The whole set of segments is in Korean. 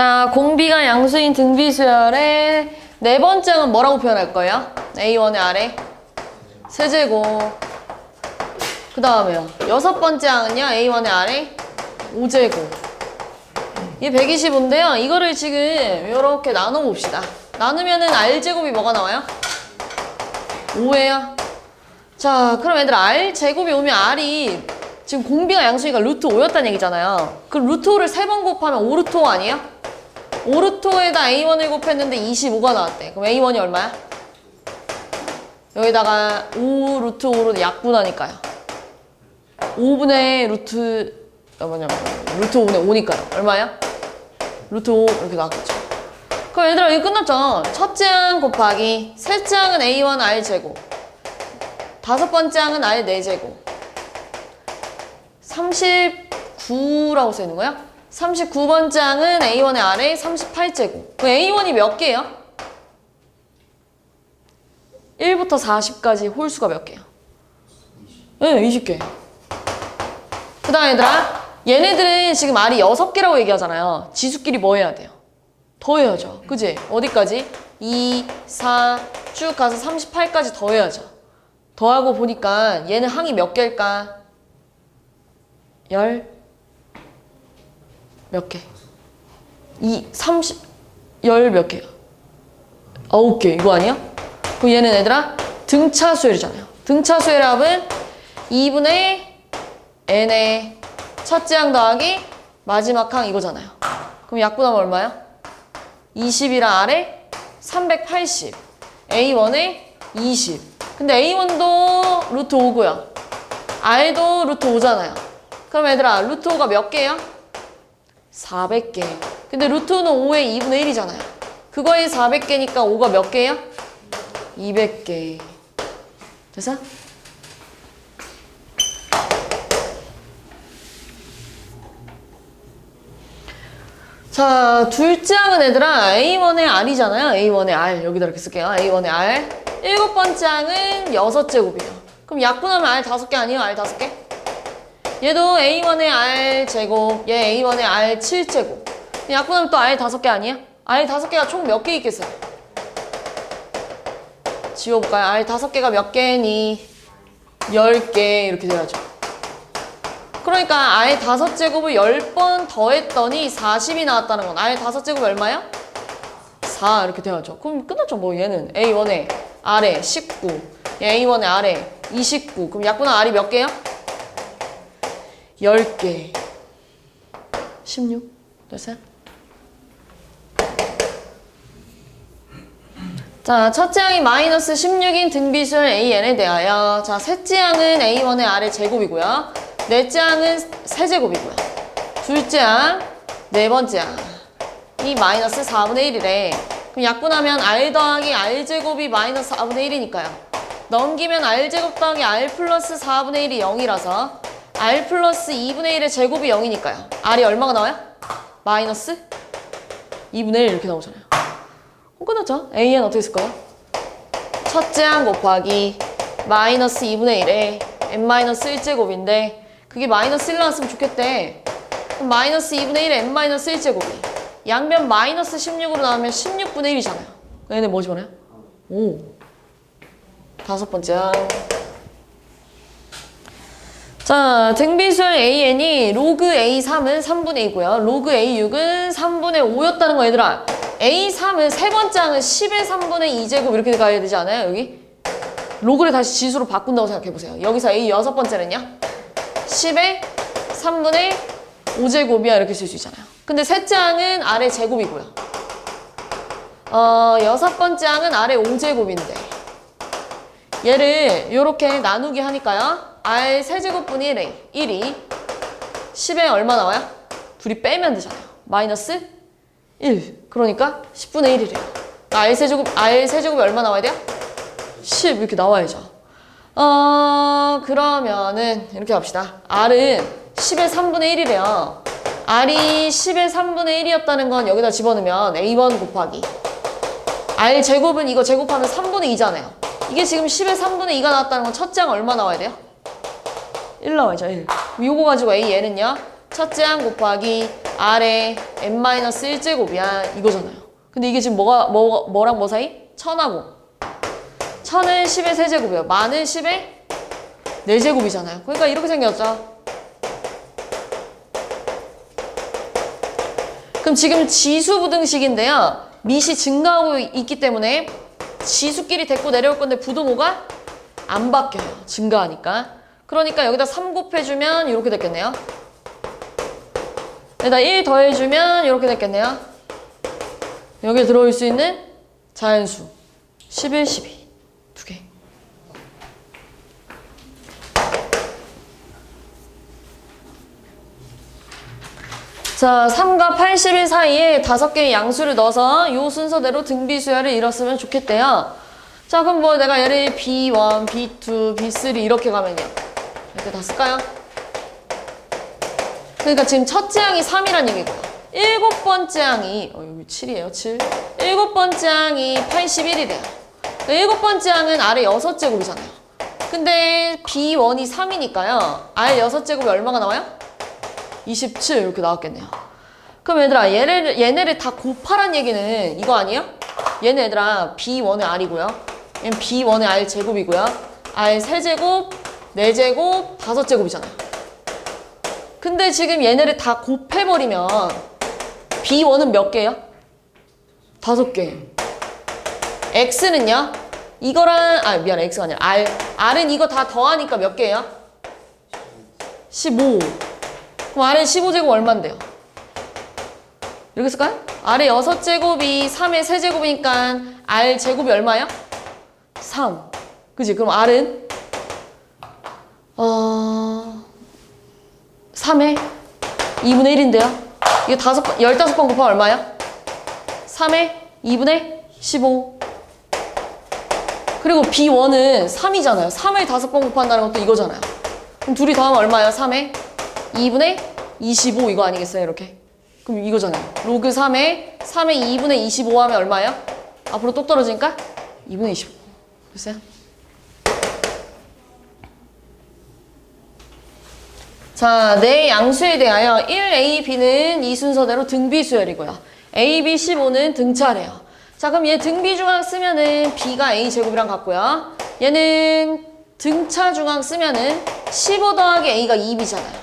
자, 공비가 양수인 등비수열의 네 번째 항은 뭐라고 표현할 거예요? A1의 아래 세제곱. 그 다음에요. 여섯 번째 항은요. A1의 아래 5제곱. 이게 125인데요. 이거를 지금 이렇게 나눠봅시다. 나누면은 R제곱이 뭐가 나와요? 5예요. 자, 그럼 얘들아 R제곱이 오면 R이 지금 공비가 양수니까 루트 5였다는 얘기잖아요. 그럼 루트 5를 3번 곱하면 5 루트 5 아니에요? 5 루트 5에다 A1을 곱했는데 25가 나왔대. 그럼 A1이 얼마야? 여기다가 5 루트 5로 약분하니까요. 5분의 루트 루트 5분의 5니까요. 얼마야? 루트 5 이렇게 나왔겠죠. 그럼 얘들아 이거 끝났죠? 첫째 항 곱하기 셋째 항은 A1 R제곱, 다섯 번째 항은 R 4제곱, 39라고 써있는 거야? 39번째 항은 A1의 R에 38제곱. 그 A1이 몇 개예요? 1부터 40까지 홀수가 몇 개예요? 네, 20개. 그 다음 얘들아, 얘네들은 지금 R이 6개라고 얘기하잖아요. 지수끼리 뭐 해야 돼요? 더해야죠. 그지? 어디까지? 2, 4, 쭉 가서 38까지 더해야죠. 더하고 보니까 얘는 항이 몇 개일까? 몇 개? 10몇 개야? 9개. 이거 아니야? 그럼 얘는 얘들아 등차수열이잖아요. 등차수열의 합은 2분의 n의 첫째 항 더하기 마지막 항 이거잖아요. 그럼 약분하면 얼마야? 20이랑 R에 380, A1에 20. 근데 A1도 루트 5고요. R도 루트 5잖아요. 그럼 얘들아 루트 5가 몇 개예요? 400개. 근데 루트는 5의 2분의 1이잖아요. 그거에 400개니까 5가 몇 개예요? 200개. 됐어? 자, 둘째 항은 얘들아 A1의 R이잖아요. A1의 R. 여기다 이렇게 쓸게요. A1의 R. 일곱 번째 항은 6제곱이에요. 그럼 약분하면 R 5개 아니에요? R 5개? 얘도 A1의 R 제곱, 얘 A1의 R 7제곱. 약분하면 또 R 5개 아니에요? R 5개가 총 몇 개 있겠어요? 지워볼까요? R 5개가 몇 개니? 10개 이렇게 돼야죠. 그러니까 R 5제곱을 10번 더했더니 40이 나왔다는 건 R 5제곱이 얼마야? 4 이렇게 돼야죠. 그럼 끝났죠. 뭐 얘는 A1의 R에 19, 얘 A1의 R에 29. 그럼 약분한 R이 몇 개야? 10개. 16. 됐어요? 자, 첫째 항이 마이너스 16인 등비수열 AN에 대하여. 자, 셋째 항은 A1의 R의 제곱이고요. 넷째 항은 세제곱이고요. 둘째 항, 네 번째 항이 마이너스 4분의 1이래. 그럼 약분하면 R 더하기 R제곱이 마이너스 4분의 1이니까요. 넘기면 R제곱 더하기 R 플러스 4분의 1이 0이라서 R 플러스 2분의 1의 제곱이 0이니까요. R이 얼마가 나와요? 마이너스 2분의 1 이렇게 나오잖아요. 그럼 끝났죠? AN 어떻게 쓸까요? 첫째 항 곱하기 마이너스 2분의 1에 n 마이너스 1제곱인데 그게 마이너스 1 나왔으면 좋겠대. 그럼 마이너스 2분의 1에 n 마이너스 1제곱이 양변 마이너스 16으로 나오면 16분의 1이잖아요. 얘네 뭐 집어넣어요? 5. 다섯 번째 항. 자, 등비수열 AN이 로그 A3은 3분의 2고요. 로그 A6은 3분의 5였다는 거 얘들아. A3은 세 번째 항은 10의 3분의 2제곱 이렇게 가야 되지 않아요? 여기? 로그를 다시 지수로 바꾼다고 생각해보세요. 여기서 A 여섯 번째는요? 10의 3분의 5제곱이야 이렇게 쓸 수 있잖아요. 근데 셋째 항은 R의 제곱이고요. 여섯 번째 항은 R의 5제곱인데 얘를 이렇게 나누기 하니까요. R 세제곱분의 1이 10에 얼마 나와요? 둘이 빼면 되잖아요. 마이너스 1. 그러니까 10분의 1이래요. R 세제곱이 얼마 나와야 돼요? 10 이렇게 나와야죠. 그러면은 이렇게 합시다. R은 10의 3분의 1이래요. R이 10의 3분의 1이었다는 건 여기다 집어넣으면 A1 곱하기 R 제곱은 이거 제곱하면 3분의 2잖아요. 이게 지금 10의 3분의 2가 나왔다는 건 첫째 항 얼마 나와야 돼요? 1 나와야죠. 1. 요거 가지고 AN은요. 첫째 항 곱하기 R에 n-1제곱이야 이거잖아요. 근데 이게 지금 뭐랑 뭐 사이? 1000하고 1000은 10의 세제곱이에요. 만은 10의 4제곱이잖아요. 그러니까 이렇게 생겼죠. 그럼 지금 지수부등식인데요. 밑이 증가하고 있기 때문에 지수끼리 데리고 내려올 건데 부등호가 안 바뀌어요. 증가하니까. 그러니까 여기다 3 곱해주면 이렇게 됐겠네요. 여기다 1 더해주면 이렇게 됐겠네요. 여기에 들어올 수 있는 자연수 11, 12 두 개. 자, 3과 81 사이에 5개의 양수를 넣어서 이 순서대로 등비수열을 이뤘으면 좋겠대요. 자, 그럼 뭐 내가 얘를 B1, B2, B3 이렇게 가면요. 이렇게 다 쓸까요? 그러니까 지금 첫째 항이 3이란 얘기고요. 7번째 항이, 여기 7이에요, 7. 7번째 항이 81이래요. 7번째 항은 아래 6제곱이잖아요. 근데 B1이 3이니까요. 아래 6제곱이 얼마가 나와요? 27 이렇게 나왔겠네요. 그럼 얘들아 얘네를 다 곱하란 얘기는 이거 아니에요? 얘네 얘들아 B1의 R이고요. 얘는 B1의 R 제곱이고요. R 세제곱, 4제곱, 5제곱이잖아요. 근데 지금 얘네를 다 곱해버리면 B1은 몇 개예요? 5개. X는요? 이거랑 미안해 X가 아니라 R은 이거 다 더하니까 몇 개예요? 15. 그럼 R의 15제곱 얼만데요? 이렇게 쓸까요? R의 6제곱이 3의 세제곱이니까 R 제곱이 얼마예요? 3. 그지? 그럼 R은 3의 2분의 1인데요. 이게 15번 곱하면 얼마예요? 3의 2분의 15. 그리고 B1은 3이잖아요. 3을 5번 곱한다는 것도 이거잖아요. 그럼 둘이 더하면 얼마예요? 3의 2분의 25 이거 아니겠어요? 이렇게. 그럼 이거잖아요. 로그 3의 2분의 25 하면 얼마예요? 앞으로 똑 떨어지니까 2분의 25. 됐어요? 자, 네 양수에 대하여 1A, B는 이 순서대로 등비수열이고요. A, B, 15는 등차래요. 자, 그럼 얘 등비중항 쓰면은 B가 A 제곱이랑 같고요. 얘는 등차중항 쓰면은 15 더하기 A가 2B잖아요.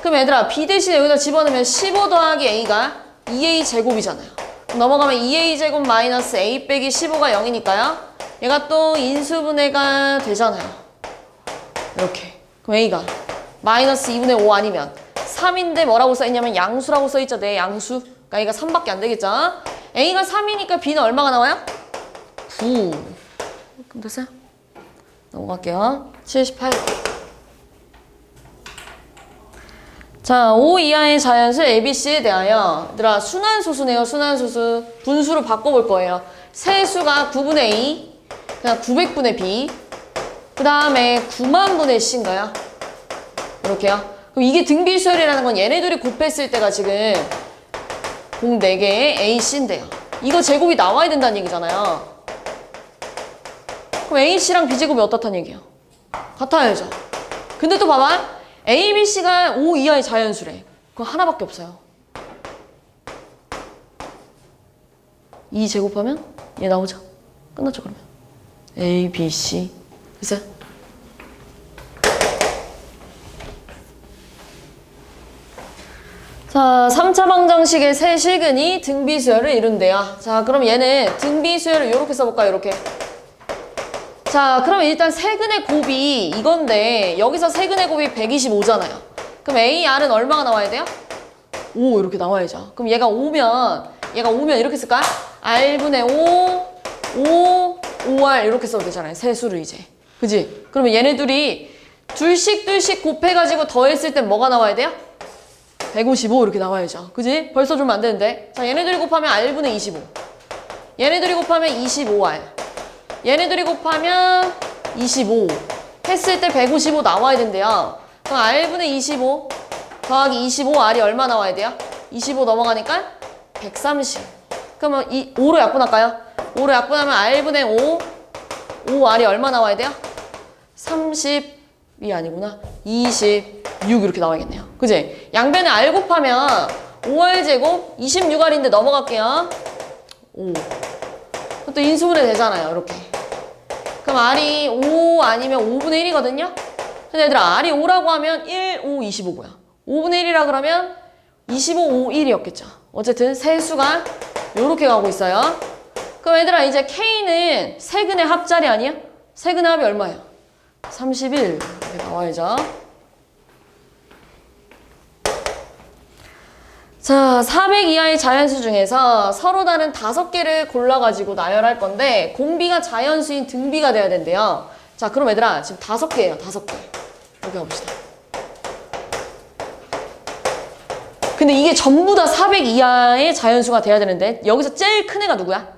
그럼 얘들아 B 대신에 여기다 집어넣으면 15 더하기 A가 2A 제곱이잖아요. 넘어가면 2A 제곱 마이너스 A 빼기 15가 0이니까요. 얘가 또 인수분해가 되잖아요. 이렇게. 그럼 A가 마이너스 2분의 5 아니면 3인데 뭐라고 써있냐면 양수라고 써있죠. 네, 양수. 그러니까 A가 3밖에 안 되겠죠. A가 3이니까 B는 얼마가 나와요? 9. 그럼 됐어요? 넘어갈게요. 78. 자, 5 이하의 자연수 ABC에 대하여 얘들아 순환소수네요. 순환소수. 분수로 바꿔볼 거예요. 세수가 9분의 A, 그냥 900분의 B, 그 다음에 9만분의 C인가요? 이렇게요. 그럼 이게 등비수열이라는 건 얘네들이 곱했을 때가 지금 공 4개의 AC인데요. 이거 제곱이 나와야 된다는 얘기잖아요. 그럼 AC랑 B제곱이 어떻다는 얘기예요? 같아야죠. 근데 또 봐봐. A, B, C가 5 이하의 자연수래. 그거 하나밖에 없어요. 2 제곱하면 얘 나오죠? 끝났죠 그러면? A, B, C. 됐어요? 자, 3차 방정식의 세 실근이 등비수열을 이룬대요. 자, 그럼 얘는 등비수열을 이렇게 써볼까요? 이렇게. 자, 그럼 일단 세근의 곱이 이건데 여기서 세근의 곱이 125잖아요. 그럼 AR은 얼마가 나와야 돼요? 5 이렇게 나와야죠. 그럼 얘가 5면 이렇게 쓸까? R분의 5, 5R 이렇게 써도 되잖아요. 세수를 이제. 그지? 그러면 얘네 둘이 둘씩 곱해가지고 더했을 땐 뭐가 나와야 돼요? 155 이렇게 나와야죠. 그지? 벌써 주면 안 되는데. 자, 얘네들이 곱하면 R분의 25. 얘네들이 곱하면 25R. 얘네들이 곱하면 25 했을 때 155 나와야 된대요. 그럼 R분의 25 더하기 25R이 얼마 나와야 돼요? 25 넘어가니까 130. 그러면 5로 약분할까요? 5로 약분하면 R분의 5R이 얼마 나와야 돼요? 30이 아니구나. 26 이렇게 나와야겠네요. 그지? 양변에 R 곱하면 5r제곱 26r인데 넘어갈게요. 5. 또 인수분해 되잖아요. 이렇게. 그럼 r이 5 아니면 5분의 1이거든요. 근데 얘들아 r이 5라고 하면 1, 5, 25고요. 5분의 1이라 그러면 25, 5, 1이었겠죠. 어쨌든 세수가 요렇게 가고 있어요. 그럼 얘들아 이제 K는 세근의 합자리 아니야? 세근의 합이 얼마예요? 31 이렇게 나와야죠. 자, 400 이하의 자연수 중에서 서로 다른 5개를 골라가지고 나열할 건데 공비가 자연수인 등비가 돼야 된대요. 자, 그럼 얘들아 지금 5개예요. 5개. 이렇게 가봅시다. 근데 이게 전부 다 400 이하의 자연수가 돼야 되는데 여기서 제일 큰 애가 누구야?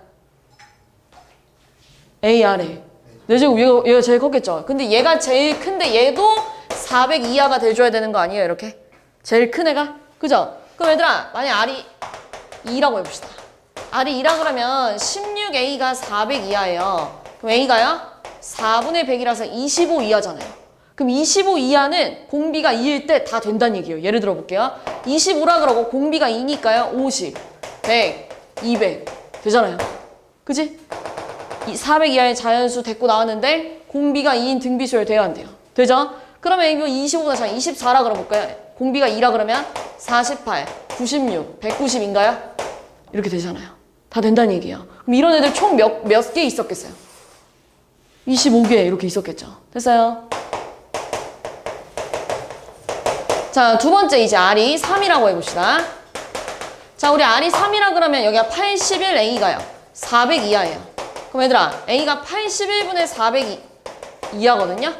A, R에. 내 제곱 얘가 제일 컸겠죠. 근데 얘가 제일 큰데 얘도 400 이하가 돼줘야 되는 거 아니에요? 이렇게. 제일 큰 애가. 그죠? 그럼 얘들아 만약 R이 2라고 해봅시다. R이 2라 그러면 16A가 400 이하예요. 그럼 A가요? 4분의 100이라서 25 이하잖아요. 그럼 25 이하는 공비가 2일 때 다 된다는 얘기예요. 예를 들어 볼게요. 25라 그러고 공비가 2니까요. 50, 100, 200 되잖아요. 그지? 400 이하의 자연수 데리고 나왔는데 공비가 2인 등비수열 돼야 한대요. 되죠? 그러면 이거 25보다 작은 24라 그러볼까요? 공비가 2라 그러면 48, 96, 190인가요? 이렇게 되잖아요. 다 된다는 얘기예요. 그럼 이런 애들 총 몇 개 있었겠어요? 25개 이렇게 있었겠죠. 됐어요? 자, 두 번째 이제 R이 3이라고 해봅시다. 자, 우리 R이 3이라 그러면 여기가 81, A가요. 400 이하예요. 그럼 얘들아, A가 81분의 400 이하거든요?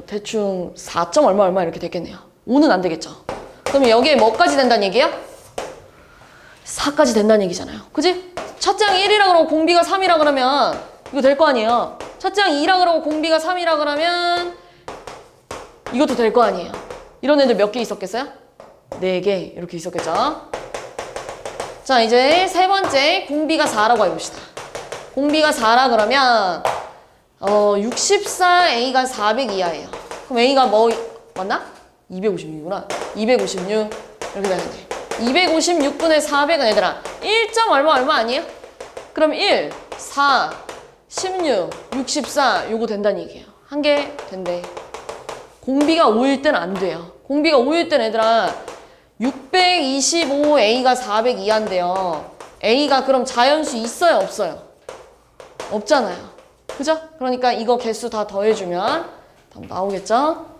대충 4. 얼마 이렇게 되겠네요. 5는 안 되겠죠. 그러면 여기에 뭐까지 된다는 얘기예요? 4까지 된다는 얘기잖아요. 그지? 첫째 항 1이라 그러고 공비가 3이라 그러면 이거 될 거 아니에요. 첫째 항 2라 그러고 공비가 3이라 그러면 이것도 될 거 아니에요. 이런 애들 몇 개 있었겠어요? 4개 이렇게 있었겠죠. 자, 이제 세 번째 공비가 4라고 해봅시다. 공비가 4라 그러면 64A가 400 이하예요. 그럼 A가 뭐 맞나? 256이구나. 256 이렇게 되는데 256분의 400은 얘들아 1. 얼마 아니에요? 그럼 1, 4, 16, 64 요거 된다는 얘기예요. 한 개 된대. 공비가 5일 때는 안 돼요. 공비가 5일 때는 얘들아 625A가 400 이하인데요. A가 그럼 자연수 있어요? 없어요? 없잖아요. 그죠? 그러니까 이거 개수 다 더해주면 나오겠죠?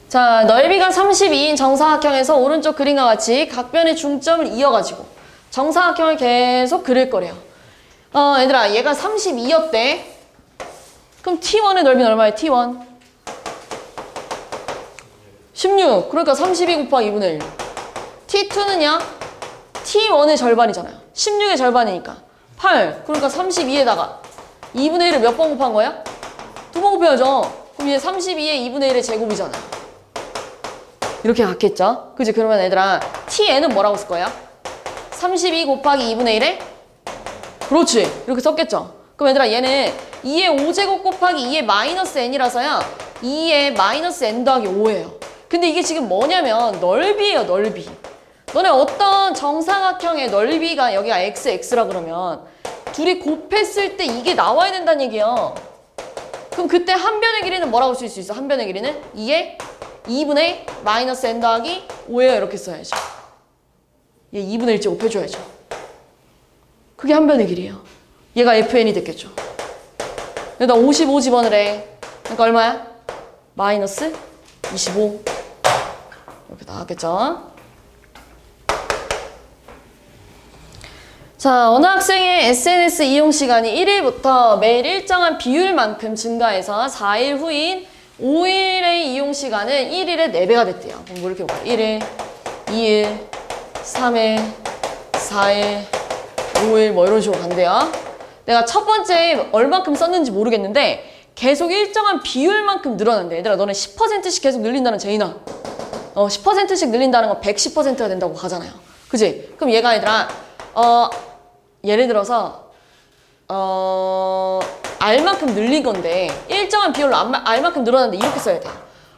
자, 넓이가 32인 정사각형에서 오른쪽 그림과 같이 각변의 중점을 이어가지고 정사각형을 계속 그릴 거래요. 얘들아 얘가 32였대. 그럼 T1의 넓이는 얼마예요? T1 16. 그러니까 32 곱하기 2분의 1. T2는요? T1의 절반이잖아요. 16의 절반이니까 8. 그러니까 32에다가 2분의 1을 몇 번 곱한 거예요? 2번 곱해야죠. 그럼 얘 32의 2분의 1의 제곱이잖아요. 이렇게 갔겠죠? 그치? 그러면 얘들아 Tn은 뭐라고 쓸 거예요? 32 곱하기 2분의 1에? 그렇지. 이렇게 썼겠죠? 그럼 얘들아 얘는 2의 5제곱 곱하기 2의 마이너스 n이라서요 2의 마이너스 n 더하기 5예요. 근데 이게 지금 뭐냐면 넓이에요. 넓이. 너네 어떤 정사각형의 넓이가 여기가 x라 그러면 둘이 곱했을 때 이게 나와야 된다는 얘기예요. 그럼 그때 한 변의 길이는 뭐라고 쓸 수 있어? 한 변의 길이는 2의 2분의 마이너스 n 더하기 5예요. 이렇게 써야죠. 얘 2분의 1 제곱해줘야죠. 그게 한 변의 길이에요. 얘가 fn이 됐겠죠. 여기다 55 집어넣으래. 그러니까 얼마야? 마이너스 25 이렇게 나왔겠죠. 자, 어느 학생의 SNS 이용 시간이 1일부터 매일 일정한 비율만큼 증가해서 4일 후인 5일의 이용 시간은 1일에 4배가 됐대요. 그럼 뭐 이렇게 볼까요? 1일, 2일, 3일, 4일, 5일 뭐 이런 식으로 간대요. 내가 첫 번째 얼만큼 썼는지 모르겠는데 계속 일정한 비율만큼 늘어난대. 얘들아 너네 10%씩 계속 늘린다는 제인아. 10%씩 늘린다는 건 110%가 된다고 하잖아요. 그지? 그럼 얘가 얘들아 예를 들어서 R만큼 늘린 건데 일정한 비율로 R만큼 늘어났는데 이렇게 써야 돼요.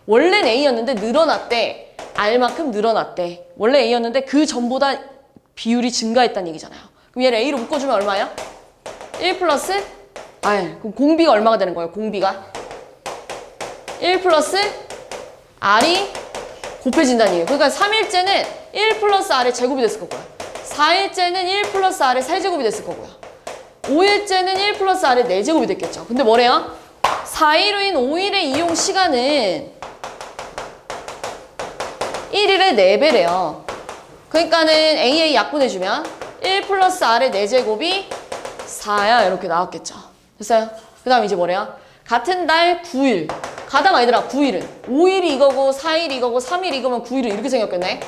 원래는 A였는데 늘어났대. R만큼 늘어났대. 원래 A였는데 그 전보다 비율이 증가했다는 얘기잖아요. 그럼 얘를 A로 묶어주면 얼마야? 1 플러스 R. 그럼 공비가 얼마가 되는 거예요? 공비가 1 플러스 R이 곱해진다는 얘기예요. 그러니까 3일째는 1 플러스 R의 제곱이 됐을 거고요. 4일째는 1 플러스 R의 세제곱이 됐을 거고요. 5일째는 1 플러스 R의 4제곱이 됐겠죠. 근데 뭐래요? 4일인 5일의 이용 시간은 1일의 4배래요. 그러니까는 AA 약분해주면 1 플러스 R의 4제곱이 4야. 이렇게 나왔겠죠. 됐어요? 그 다음 이제 뭐래요? 같은 달 9일. 가다가 얘들아 9일은 5일이 이거고 4일이 이거고 3일이 이거면 9일은 이렇게 생겼겠네.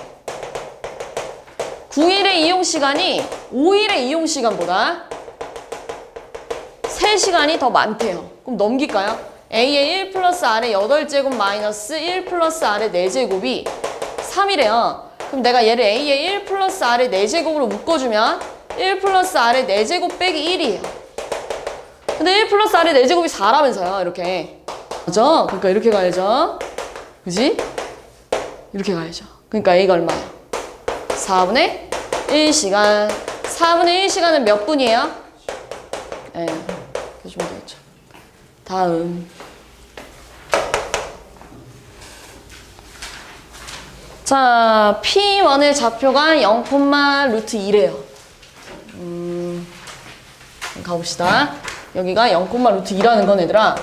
9일의 이용 시간이 5일의 이용 시간보다 3시간이 더 많대요. 그럼 넘길까요? A의 1 플러스 R의 8제곱 마이너스 1 플러스 R의 4제곱이 3이래요. 그럼 내가 얘를 A의 1 플러스 R의 4제곱으로 묶어주면 1 플러스 R의 4제곱 빼기 1이에요. 근데 1 플러스 R의 4제곱이 4라면서요. 이렇게. 그죠? 그러니까 이렇게 가야죠. 그지? 이렇게 가야죠. 그러니까 A가 얼마야? 4분의 1시간. 4분의 1시간은 몇 분이에요? 네. 해주면 되겠죠. 다음. 자, P1의 좌표가 0,2래요. 가봅시다. 여기가 0,2라는 건 얘들아,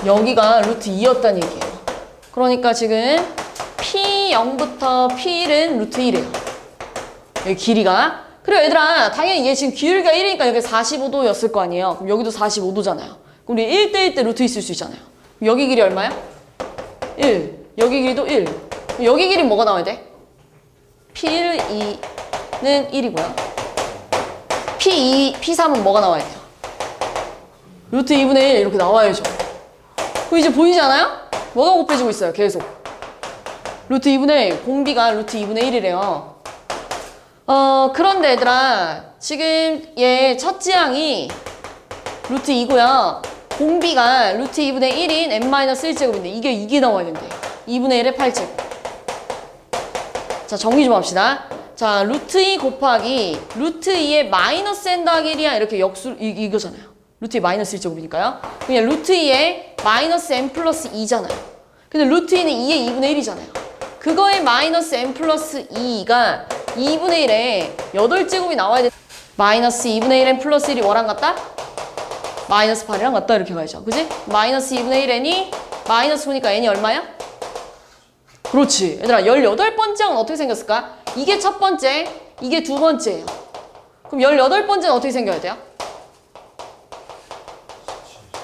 여기가 루트 2였다는 얘기예요. 그러니까 지금 P0부터 P1은 루트 1이에요. 여기 길이가. 그리고 얘들아, 당연히 얘 지금 길이가 1이니까 여기 45도였을 거 아니에요. 그럼 여기도 45도잖아요. 그럼 우리 1대 1대 루트 있을 수 있잖아요. 여기 길이 얼마야? 1. 여기 길이도 1. 여기 길이 뭐가 나와야 돼? P1, 2는 1이고요. P2, P3은 뭐가 나와야 돼요? 루트 2분의 1 이렇게 나와야죠. 그럼 이제 보이지 않아요? 뭐가 곱해지고 있어요? 계속. 루트 2분의 1, 공비가 루트 2분의 1이래요. 그런데 얘들아, 지금 얘 첫 지항이 루트 2고요. 공비가 루트 2분의 1인 n-1제곱인데 이게 나와야 된대. 2분의 1의 8제곱. 자, 정리 좀 합시다. 자, 루트 2 곱하기 루트 2의 마이너스 n 더하기 1이야. 이렇게 역수, 이거잖아요. 루트 2 마이너스 1제곱이니까요. 그냥 루트 2의 마이너스 n 플러스 2잖아요. 근데 루트 2는 2의 2분의 1이잖아요. 그거의 마이너스 n 플러스 2가 2분의 1에 8제곱이 나와야 돼. 마이너스 2분의 1n 플러스 1이 뭐랑 같다? 마이너스 8이랑 같다. 이렇게 가야죠. 그지? 마이너스 2분의 1n이 마이너스 보니까 n이 얼마야? 그렇지. 얘들아, 18번째 항은 어떻게 생겼을까? 이게 첫 번째, 이게 두 번째예요. 그럼 18번째는 어떻게 생겨야 돼요?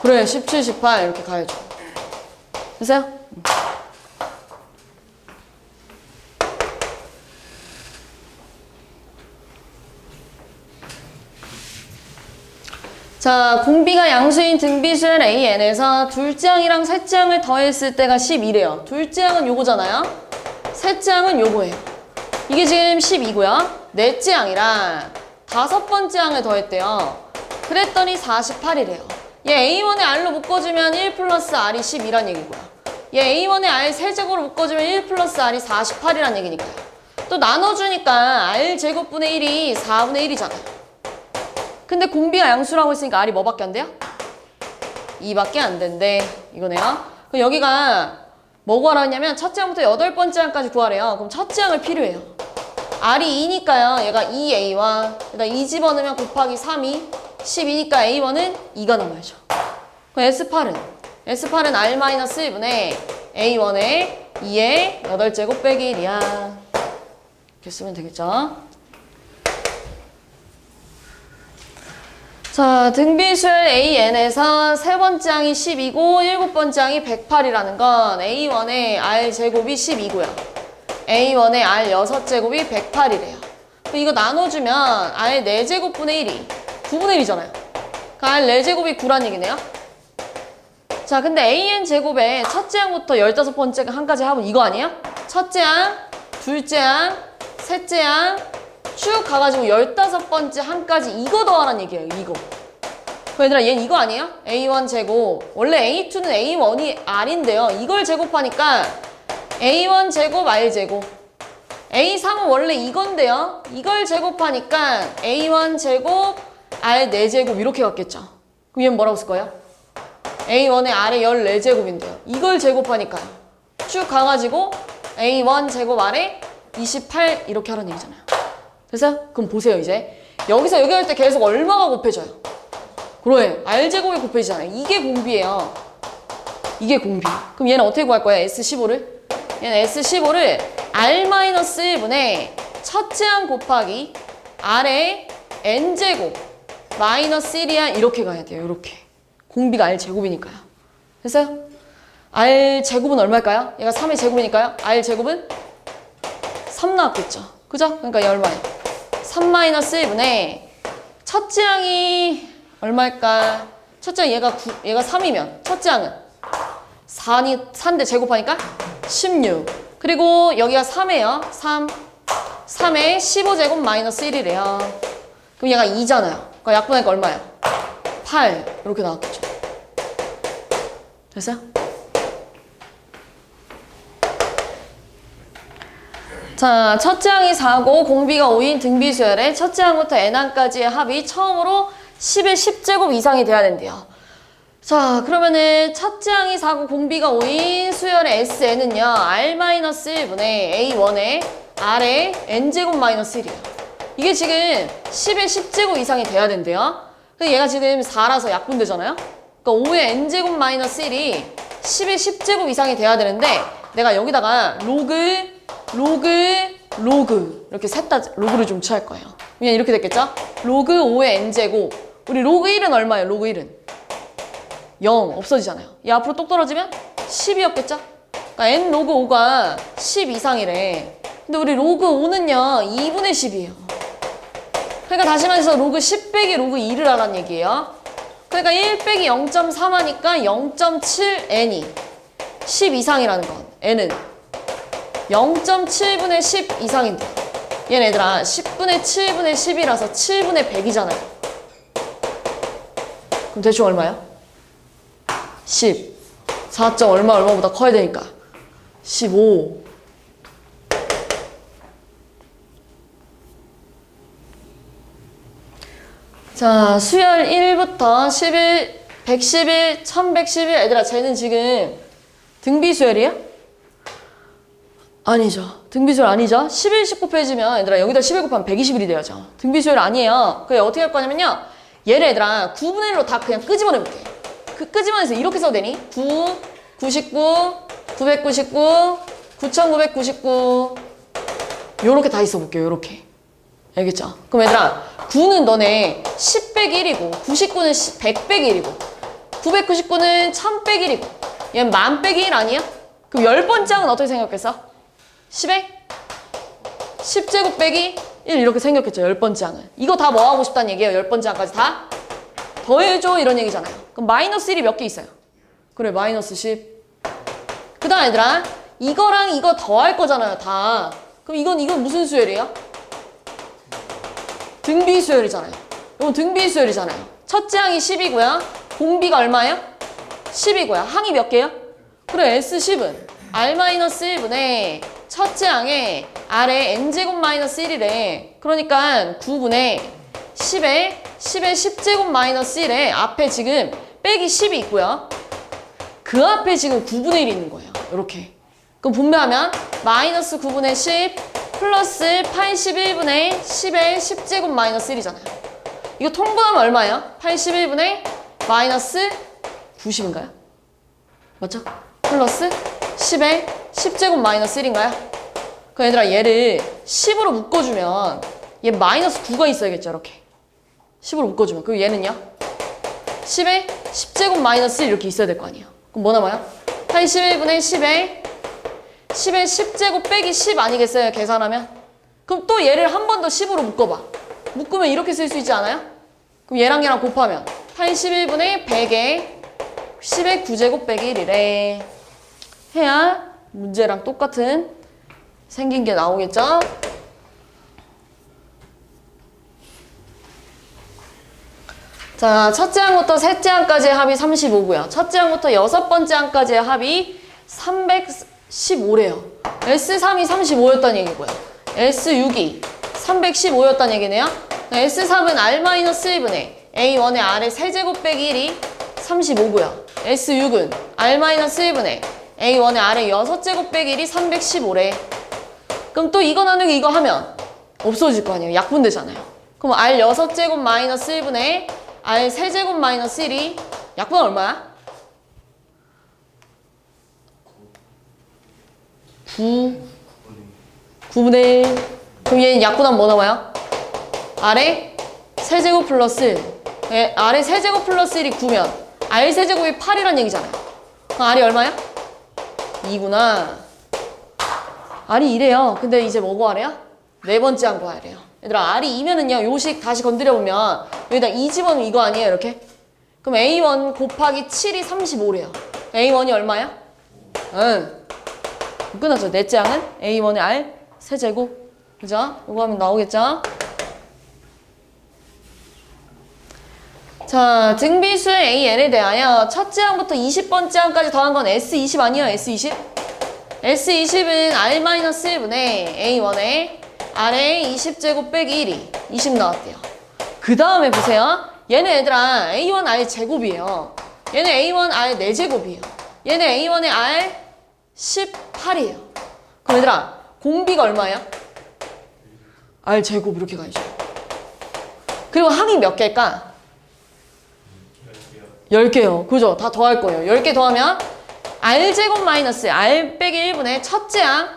그래, 17, 18 이렇게 가야죠. 됐어요? 자, 공비가 양수인 등비수열 AN에서 둘째 항이랑 셋째 항을 더했을 때가 12래요. 둘째 항은 요거잖아요. 셋째 항은 요거예요. 이게 지금 12고요. 넷째 항이랑 다섯 번째 항을 더했대요. 그랬더니 48이래요. 얘 A1의 R로 묶어주면 1 플러스 R이 12란 얘기고요. 얘 A1의 R 세제곱으로 묶어주면 1 플러스 R이 48이란 얘기니까요. 또 나눠주니까 R 제곱분의 1이 4분의 1이잖아요. 근데 공비가 양수라고 했으니까 R이 뭐밖에 안 돼요? 2밖에 안 된대. 이거네요. 그럼 여기가 뭐 구하라 했냐면 첫째 항부터 8번째 항까지 구하래요. 그럼 첫째 항을 필요해요. R이 2니까요. 얘가 2A와 일단 2 집어넣으면 곱하기 3이 12니까 A1은 2가 남아야죠. 그럼 S8은 R-1분의 A1의 2의 8제곱 빼기 1이야. 이렇게 쓰면 되겠죠. 자, 등비수열 AN에서 세 번째 항이 10이고 일곱 번째 항이 108이라는 건 A1의 R제곱이 10이고요. A1의 R 6제곱이 108이래요. 이거 나눠주면 R 4제곱분의 1이 9분의 1이잖아요. 그러니까 R 4제곱이 9란 얘기네요. 자, 근데 AN 제곱에 첫째 항부터 15번째 항까지 하면 이거 아니에요? 첫째 항, 둘째 항, 셋째 항, 쭉 가가지고 15번째 한까지 이거 더하라는 얘기예요. 이거. 그럼 얘들아 얘는 이거 아니에요? A1 제곱. 원래 A2는 A1이 R인데요. 이걸 제곱하니까 A1 제곱 R 제곱. A3은 원래 이건데요. 이걸 제곱하니까 A1 제곱 R 4제곱 이렇게 갔겠죠. 그럼 얘는 뭐라고 쓸 거예요? A1의 R의 14제곱인데요. 이걸 제곱하니까요. 쭉 가가지고 A1 제곱 R에 28 이렇게 하라는 얘기잖아요. 됐어요? 그럼 보세요 이제. 여기서 여기 할 때 계속 얼마가 곱해져요? 그래, R제곱이 곱해지잖아요. 이게 공비예요. 이게 공비. 그럼 얘는 어떻게 구할 거야? S15를? 얘는 S15를 R-1분의 첫째 항 곱하기 R의 N제곱 마이너스 1이야 이렇게 가야 돼요. 이렇게. 공비가 R제곱이니까요. 됐어요? R제곱은 얼마일까요? 얘가 3의 제곱이니까요. R제곱은 3 나왔겠죠. 그죠? 그러니까 얘 얼마예요? 3-1분의 첫째 항이 얼마일까? 첫째 항 얘가 3이면 첫째 항은 4인데 제곱하니까 16. 그리고 여기가 3이에요. 3에 15제곱 마이너스 1이래요. 그럼 얘가 2잖아요. 그러니까 약분하니까 얼마예요? 8. 이렇게 나왔겠죠. 됐어요? 자, 첫째 항이 4고 공비가 5인 등비수열의 첫째 항부터 n항까지의 합이 처음으로 10의 10제곱 이상이 돼야 된대요. 자, 그러면은 첫째 항이 4고 공비가 5인 수열의 SN은요. R-1분의 A1의 R의 N제곱 마이너스 1이에요. 이게 지금 10의 10제곱 이상이 돼야 된대요. 근데 얘가 지금 4라서 약분되잖아요. 그러니까 5의 N제곱 마이너스 1이 10의 10제곱 이상이 돼야 되는데 내가 여기다가 로그 이렇게 셋 다 로그를 좀 취할 거예요. 그냥 이렇게 됐겠죠? 로그 5의 N제곱. 우리 로그 1은 얼마예요? 로그 1은 0 없어지잖아요. 얘 앞으로 똑 떨어지면 10이었겠죠? 그러니까 N 로그 5가 10 이상이래. 근데 우리 로그 5는요 2분의 10이에요. 그러니까 다시 말해서 로그 10 빼기 로그 2를 하라는 얘기예요. 그러니까 1 빼기 0.3 하니까 0.7n이 10 이상이라는 건 n은 0.7분의 10 이상인데 얘는 얘들아 10분의 7분의 10이라서 7분의 100이잖아요. 그럼 대충 얼마야? 10. 4. 얼마보다 커야 되니까 15. 자, 수열 1부터 11, 111, 1111 얘들아 쟤는 지금 등비수열이야? 아니죠. 등비수열 아니죠. 11, 19 빼주면 얘들아 여기다 11 곱하면 121이 돼야죠. 등비수열 아니에요. 그래 어떻게 할 거냐면요. 얘를 얘들아 9분의 1로 다 그냥 끄집어내볼게. 끄집어내서 이렇게 써도 되니? 9, 99, 999, 9999 요렇게 다 있어볼게요. 요렇게. 알겠죠? 그럼 얘들아 9는 너네 10 빼기 1이고 99는 100 빼기 1이고 999는 1000 빼기 1이고 얘는 1000 빼기 1 아니야? 그럼 10번째 항은 어떻게 생겼겠어? 10에 10제곱 빼기 1 이렇게 생겼겠죠. 10번째 항은. 이거 다 뭐 하고 싶다는 얘기예요. 10번째 항까지 다 더해줘 이런 얘기잖아요. 그럼 마이너스 1이 몇 개 있어요? 그래 마이너스 10. 그 다음 얘들아 이거랑 이거 더할 거잖아요. 다. 그럼 이건 무슨 수열이에요? 등비수열이잖아요. 이건 등비수열이잖아요. 첫째 항이 10이고요. 공비가 얼마예요? 10이고요. 항이 몇 개예요? 그래 S10은 R-1분의 첫째 항에 R의 N제곱 마이너스 1이래. 그러니까 9분의 10에 10제곱 마이너스 1에 앞에 지금 빼기 10이 있고요. 그 앞에 지금 9분의 1이 있는 거예요. 이렇게. 그럼 분배하면 마이너스 9분의 10 플러스 81분의 10의 10제곱 마이너스 1이잖아요. 이거 통분하면 얼마예요? 81분의 마이너스 90인가요? 맞죠? 플러스 10의 10제곱 마이너스 1인가요? 그럼 얘들아 얘를 10으로 묶어주면 얘 마이너스 9가 있어야겠죠. 이렇게 10으로 묶어주면. 그리고 얘는요 10의 10제곱 마이너스 1 이렇게 있어야 될 거 아니에요. 그럼 뭐 남아요? 81분의 10의 10제곱 빼기 10 아니겠어요? 계산하면? 그럼 또 얘를 한 번 더 10으로 묶어봐. 묶으면 이렇게 쓸 수 있지 않아요? 그럼 얘랑 얘랑 곱하면 81분의 100에 10의 9제곱 빼기 1이래. 해야 문제랑 똑같은 생긴 게 나오겠죠? 자, 첫째 항부터 셋째 항까지의 합이 35고요. 첫째 항부터 여섯 번째 항까지의 합이 315래요. S3이 35였다는 얘기고요. S6이 315였다는 얘기네요. S3은 R-1분의 A1의 R의 세제곱 빼기 1이 35고요. S6은 R-1분의 A1의 R의 6제곱 빼기 1이 315래. 그럼 또 이거 나누기 이거 하면 없어질 거 아니에요. 약분되잖아요. 그럼 R 6제곱 마이너스 1분의 R 세제곱 마이너스 1이 약분은 얼마야? 9분의 1. 그럼 얘는 약분하면 뭐 나와요? R의 세제곱 플러스 R의 세제곱 플러스 1이 9면 R 세제곱이 8이란 얘기잖아요. 그럼 R이 얼마야? 2구나. R이 2래요. 근데 이제 뭐 구하래요? 네 번째 항 구하래요. 얘들아, R이 2면은요, 요식 다시 건드려보면 여기다 2 집어넣으면 이거 아니에요, 이렇게? 그럼 A1 곱하기 7이 35래요. A1이 얼마야? 응. 끝났죠. 넷째 항은 A1의 R 세제곱. 그죠? 이거 하면 나오겠죠? 자, 등비수의 AN에 대하여 첫째 항부터 20번째 항까지 더한 건 S20 아니에요? S20? S20은 R-1분의 A1의 R의 20제곱 빼기 1이 20 나왔대요. 그 다음에 보세요. 얘는 얘들아 A1 R 제곱이에요. 얘는 A1 R 4제곱이에요. 얘는 A1의 R 18이에요. 그럼 얘들아 공비가 얼마야? R 제곱 이렇게 가야죠. 그리고 항이 몇 개일까? 10개요. 그죠? 다 더할 거예요. 10개 더하면 R제곱 마이너스 R 빼기 1분의 첫째 항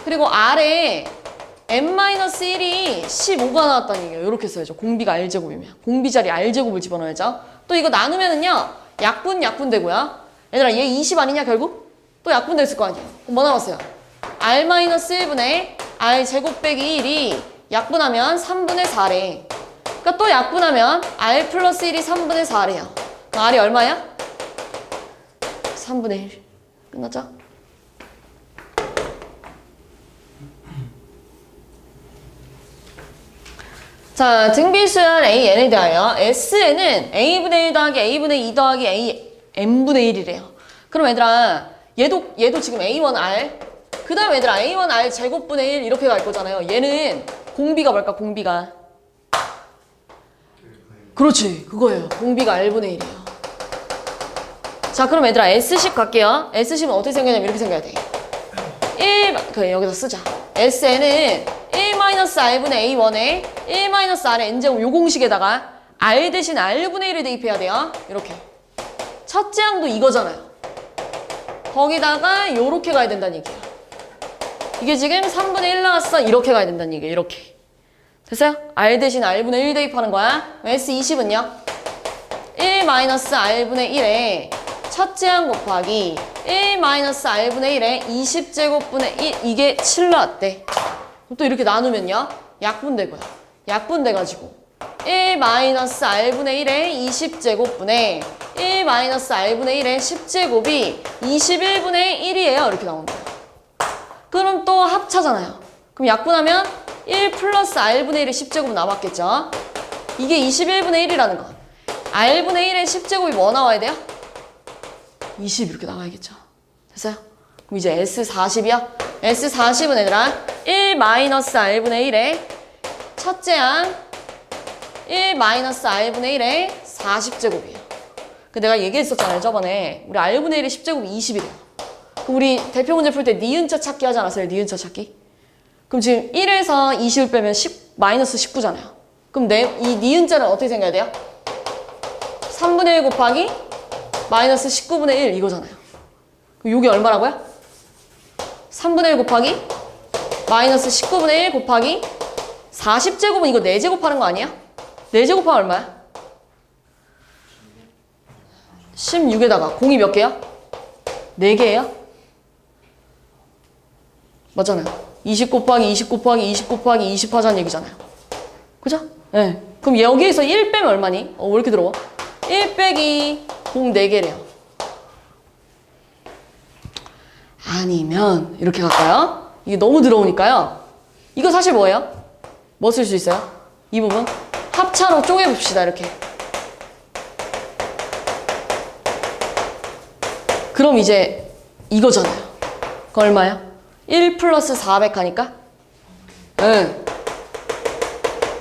그리고 R에 n-1이 15가 나왔다는 얘기예요. 이렇게 써야죠. 공비가 R제곱이면. 공비 자리 R제곱을 집어넣어야죠. 또 이거 나누면은요. 약분되고요. 얘들아 얘 20 아니냐 결국? 또 약분됐을 거 아니에요. 그럼 뭐 남았어요? R-1분의 R제곱 빼기 1이 약분하면 3분의 4래. 그러니까 또 약분하면 R 플러스 1이 3분의 4래요. R이 얼마야? 3분의 1. 끝났죠? 자, 등비수열 AN에 대하여 SN은 A분의 1 더하기 A분의 2 더하기 A N분의 1이래요. 그럼 얘들아 얘도 지금 A1 R 그 다음 얘들아 A1 R 제곱분의 1 이렇게 갈 거잖아요. 얘는 공비가 뭘까? 공비가 그렇지 그거예요. 공비가 R분의 1이에요. 자 그럼 얘들아 S식 갈게요. S식은 어떻게 생각하냐면 이렇게 생각해야 돼. 1 그래 여기다 쓰자. SN은 1-R분의 A1에 1-R의 N제곱 요 공식에다가 R 대신 R분의 1을 대입해야 돼요. 이렇게. 첫째 항도 이거잖아요. 거기다가 요렇게 가야 된다는 얘기야. 이게 지금 3분의 1 나왔어. 이렇게 가야 된다는 얘기야. 이렇게. 됐어요? R 대신 R분의 1 대입하는 거야. S20은요? 1-R분의 1에 첫째 항 곱하기 1-R분의 1에 20제곱분의 1 이게 7 나왔대. 또 이렇게 나누면요. 약분되고요. 약분돼가지고 1-R분의 1에 20제곱분의 1-R분의 1에 10제곱이 21분의 1이에요. 이렇게 나온다. 그럼 또 합차잖아요. 그럼 약분하면 1 플러스 R분의 1의 10제곱 남았겠죠. 이게 21분의 1이라는 거. R분의 1의 10제곱이 뭐 나와야 돼요? 20 이렇게 나와야겠죠. 됐어요? 그럼 이제 S40이요? S40은 얘들아 1-R분의 1의 첫째 항 1-R분의 1의 40제곱이에요. 내가 얘기했었잖아요. 저번에 우리 R분의 1의 10제곱이 20이래요. 그럼 우리 대표 문제 풀 때 니은자 찾기 하지 않았어요? 니은자 찾기? 그럼 지금 1에서 20을 빼면 마이너스 19잖아요. 그럼 이 니은자는 어떻게 생각해야 돼요? 3분의 1 곱하기 마이너스 19분의 1 이거잖아요. 그럼 이게 얼마라고요? 3분의 1 곱하기 마이너스 19분의 1 곱하기 40제곱은 이거 4제곱 하는 거 아니야? 4제곱 하면 얼마야? 16에다가 공이 몇 개야? 4개예요? 맞잖아요. 20 곱하기 20 곱하기 20 곱하기 20 하자는 얘기잖아요. 그죠? 네. 그럼 여기에서 1 빼면 얼마니? 왜 이렇게 들어와? 1 빼기 공 4개래요. 아니면 이렇게 갈까요? 이게 너무 들어오니까요. 이거 사실 뭐예요? 뭐 쓸 수 있어요? 이 부분? 합차로 쪼개봅시다. 이렇게. 그럼 이제 이거잖아요. 그 얼마야? 1 플러스 400 하니까? 응.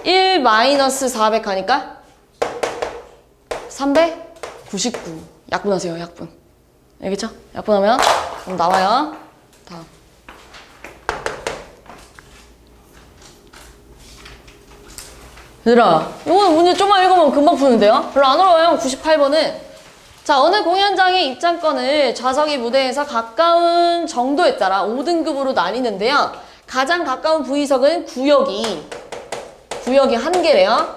1 마이너스 400 하니까? 399. 약분하세요, 약분. 알겠죠? 약분하면 그럼 나와요. 다음. 얘들아, 이거는 문제 좀만 읽어보면 금방 푸는데요? 별로 안 어려워요, 98번은. 자, 어느 공연장의 입장권을 좌석이 무대에서 가까운 정도에 따라 5등급으로 나뉘는데요. 가장 가까운 부위석은 구역이 1개래요.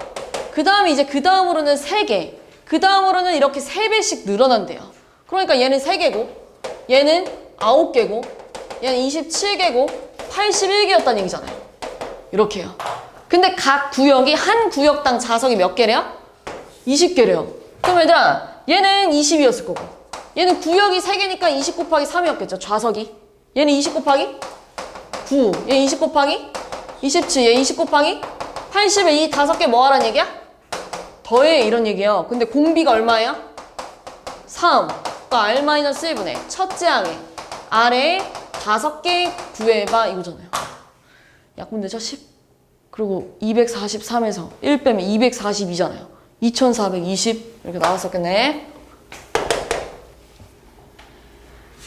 그 다음에 이제 그 다음으로는 3개. 그 다음으로는 이렇게 3배씩 늘어난대요. 그러니까 얘는 3개고, 얘는 9개고, 얘는 27개고, 81개였다는 얘기잖아요. 이렇게요. 근데 각 구역이 한 구역당 좌석이 몇 개래요? 20개래요. 그럼 얘들아, 얘는 20이었을 거고, 얘는 구역이 3개니까 20 곱하기 3이었겠죠, 좌석이. 얘는 20 곱하기 9, 얘 20 곱하기 27, 얘 20 곱하기 80에 이 5개 뭐 하란 얘기야? 더해, 이런 얘기예요. 근데 공비가 얼마예요? 3. 그러니까 R-1분의 첫째 항에 아래 5개 구해봐, 이거잖아요. 약분되죠? 10. 그리고 243에서 1 빼면 242잖아요. 2420 이렇게 나왔었겠네.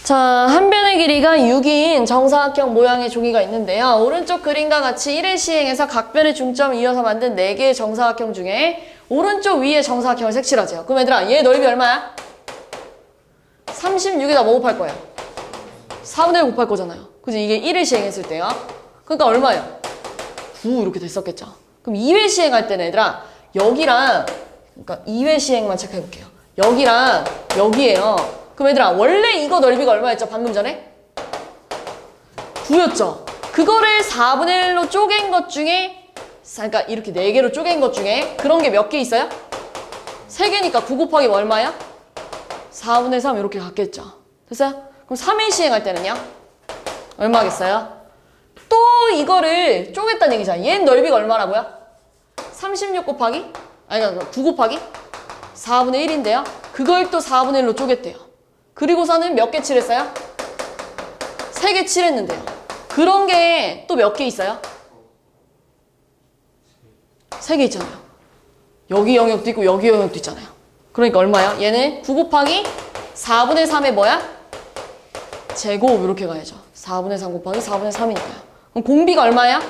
자, 한 변의 길이가 6인 정사각형 모양의 종이가 있는데요. 오른쪽 그림과 같이 1회 시행해서 각 변의 중점을 이어서 만든 4개의 정사각형 중에 오른쪽 위에 정사각형을 색칠하세요. 그럼 얘들아, 얘 넓이 얼마야? 36에다 뭐 곱할 거예요? 4분의 1 곱할 거잖아요. 그지? 이게 1회 시행했을 때요. 그러니까 얼마예요? 9 이렇게 됐었겠죠. 그럼 2회 시행할 때는 얘들아, 여기랑, 그러니까 2회 시행만 체크해볼게요. 여기랑 여기에요. 그럼 얘들아, 원래 이거 넓이가 얼마였죠? 방금 전에? 9였죠? 그거를 4분의 1로 쪼갠 것 중에, 그러니까 이렇게 4개로 쪼갠 것 중에 그런 게 몇 개 있어요? 3개니까 9 곱하기 얼마야? 4분의 3 이렇게 갔겠죠. 됐어요? 그럼 3회 시행할 때는요? 얼마겠어요? 또 이거를 쪼갰다는 얘기잖아. 얘는 넓이가 얼마라고요? 36 곱하기? 아니, 그러니까 9 곱하기? 4분의 1인데요. 그걸 또 4분의 1로 쪼갰대요. 그리고서는 몇 개 칠했어요? 3개 칠했는데요. 그런 게 또 몇 개 있어요? 3개 있잖아요. 여기 영역도 있고 여기 영역도 있잖아요. 그러니까 얼마야? 얘는 9 곱하기 4분의 3의 뭐야? 제곱 이렇게 가야죠. 4분의 3 곱하기 4분의 3이니까요. 그럼 공비가 얼마야?